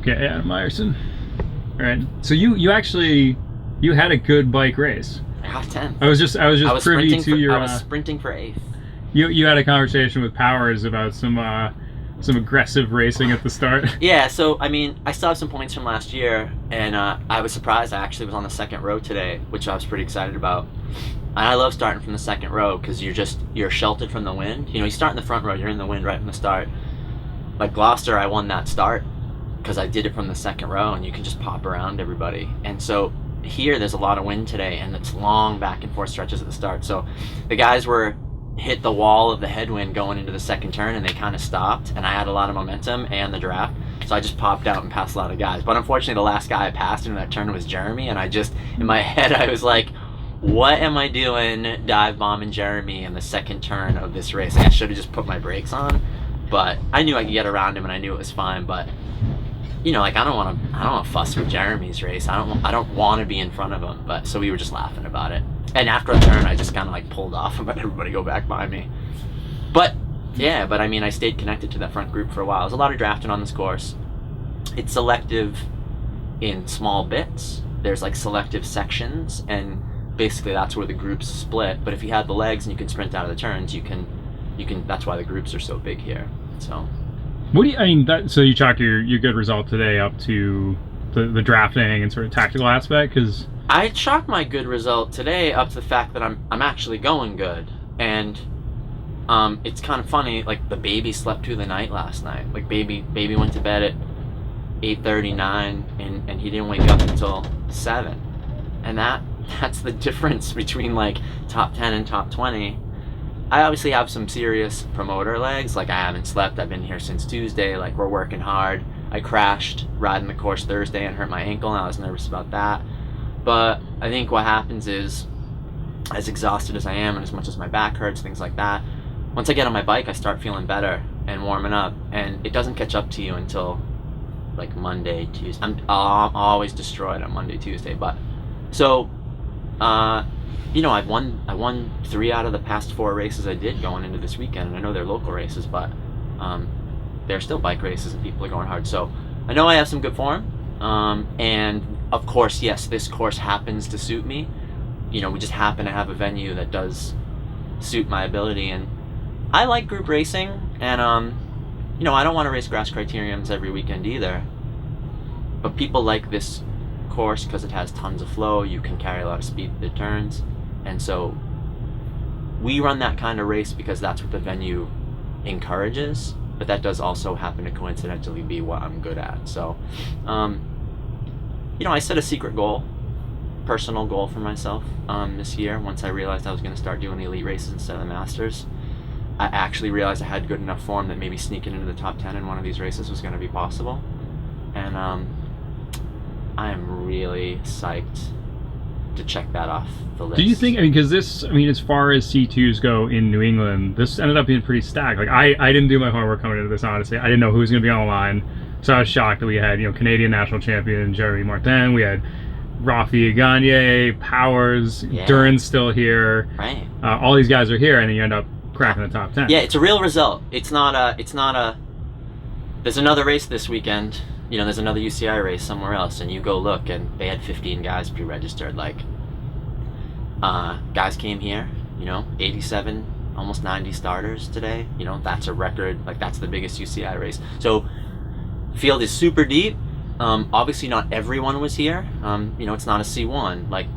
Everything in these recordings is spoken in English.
Okay, Adam Myerson. All right. So you had a good bike race. I got 10. I was just privy to your. I was sprinting for 8th. You had a conversation with Powers about some aggressive racing at the start. Yeah, so I mean, I still have some points from last year, and I was surprised. I actually was on the second row today, which I was pretty excited about. And I love starting from the second row because you're sheltered from the wind. You know, you start in the front row, you're in the wind right from the start. Like Gloucester, I won that start because I did it from the second row, and you can just pop around everybody. And so here, there's a lot of wind today, and it's long back and forth stretches at the start. So the guys were hit the wall of the headwind going into the second turn, and they kind of stopped, and I had a lot of momentum and the draft, so I just popped out and passed a lot of guys. But unfortunately, the last guy I passed in that turn was Jeremy, and I just, in my head, I was like, what am I doing dive bombing Jeremy in the second turn of this race? I should have just put my brakes on, but I knew I could get around him, and I knew it was fine. But you know, like, I don't want to fuss with Jeremy's race. I don't want to be in front of him. But so we were just laughing about it. And after a turn, I just kind of like pulled off and let everybody go back by me. But yeah, I mean, I stayed connected to that front group for a while. There's a lot of drafting on this course. It's selective in small bits. There's like selective sections, and basically that's where the groups split. But if you have the legs and you can sprint out of the turns, you can. That's why the groups are so big here. So. What do you? I mean, so you chalk your good result today up to the drafting and sort of tactical aspect, because I chalk my good result today up to the fact that I'm actually going good, and it's kind of funny. Like, the baby slept through the night last night. Like, baby went to bed at 8:39, and he didn't wake up until 7, and that's the difference between like top 10 and top 20. I obviously have some serious promoter legs. Like, I haven't slept. I've been here since Tuesday. Like, we're working hard. I crashed riding the course Thursday and hurt my ankle, and I was nervous about that. But I think what happens is, as exhausted as I am and as much as my back hurts, things like that, once I get on my bike, I start feeling better and warming up. And it doesn't catch up to you until like Monday, Tuesday. I'm always destroyed on Monday, Tuesday. But so, you know, I won 3 out of the past 4 races I did going into this weekend, and I know they're local races, but they're still bike races and people are going hard. So I know I have some good form, and of course, yes, this course happens to suit me. You know, we just happen to have a venue that does suit my ability, and I like group racing, and you know, I don't want to race grass criteriums every weekend either, but people like this course because it has tons of flow. You can carry a lot of speed at the turns, and so we run that kind of race because that's what the venue encourages, but that does also happen to coincidentally be what I'm good at. So you know, I set a secret goal, personal goal for myself this year. Once I realized I was going to start doing the elite races instead of the masters, I actually realized I had good enough form that maybe sneaking into the top 10 in one of these races was going to be possible, and I am really psyched to check that off the list. Do you think, I mean, because this, I mean, as far as C2s go in New England, this ended up being pretty stacked. Like, I didn't do my homework coming into this, honestly. I didn't know who was going to be on the line, so I was shocked that we had, you know, Canadian national champion Jeremy Martin, we had Rafi Gagne, Powers, Yeah. Duran's still here. Right. All these guys are here, and then you end up cracking the top 10. Yeah, it's a real result. It's not a. There's another race this weekend. You know, there's another UCI race somewhere else, and you go look, and they had 15 guys pre-registered. Like, guys came here, you know, 87, almost 90 starters today. You know, that's a record. Like, that's the biggest UCI race. So, field is super deep. Obviously, not everyone was here. You know, it's not a C1. Like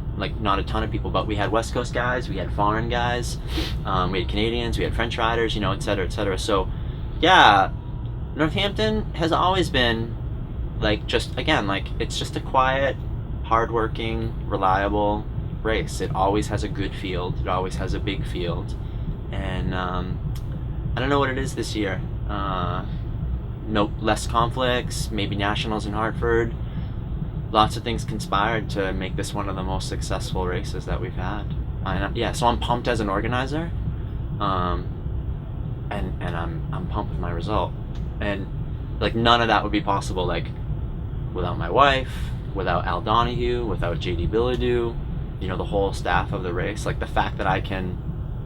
not a ton of people, but we had West Coast guys, we had foreign guys, we had Canadians, we had French riders, you know, et cetera, et cetera. So, yeah, Northampton has always been, like, just, again, like, it's just a quiet, hardworking, reliable race. It always has a good field. It always has a big field. And I don't know what it is this year. No, less conflicts, maybe nationals in Hartford. Lots of things conspired to make this one of the most successful races that we've had. Yeah, so I'm pumped as an organizer, and I'm pumped with my result. And like, none of that would be possible, like, without my wife, without Al Donahue, without JD Bilodeau, you know, the whole staff of the race. Like, the fact that I can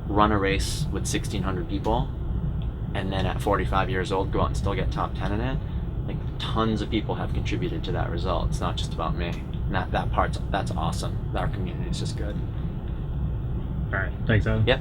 run a race with 1,600 people, and then at 45 years old go out and still get top 10 in it, Like tons of people have contributed to that result. It's not just about me. And that's awesome. Our community is just good. All right. Thanks, Adam. Yep.